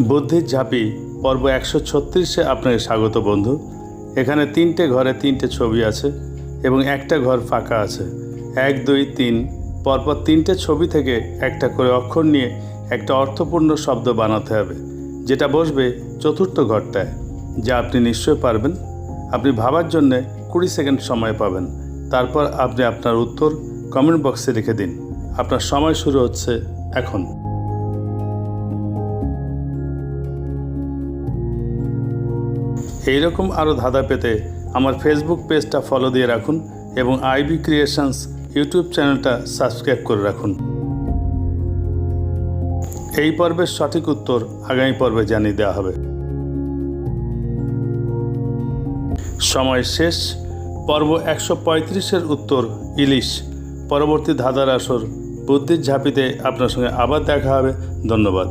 বুদ্ধির ঝাঁপি পর্ব 136-এ আপনাকে স্বাগত বন্ধু। এখানে 3টে ঘরে 3টে ছবি আছে এবং একটা ঘর ফাঁকা আছে। 1, 2, 3 পরপর 3টে ছবি থেকে একটা করে অক্ষর নিয়ে একটা অর্থপূর্ণ শব্দ বানাতে হবে, যেটা বসবে চতুর্থ ঘরটায়, যা আপনি নিশ্চয় পারবেন। আপনি ভাবার জন্যে 20 সেকেন্ড সময় পাবেন। তারপর আপনি আপনার উত্তর কমেন্ট বক্সে লিখে দিন। আপনার সময় শুরু হচ্ছে এখন। এইরকম আরও ধাঁধা পেতে আমার ফেসবুক পেজটা ফলো দিয়ে রাখুন এবং আইবি ক্রিয়েশনস ইউটিউব চ্যানেলটা সাবস্ক্রাইব করে রাখুন। এই পর্বের সঠিক উত্তর আগামী পর্বে জানিয়ে দেওয়া হবে। সময় শেষ। পর্ব 135-এর উত্তর ইলিশ। পরবর্তী ধাঁধার আসর বুদ্ধির ঝাঁপিতে আপনার সঙ্গে আবার দেখা হবে। ধন্যবাদ।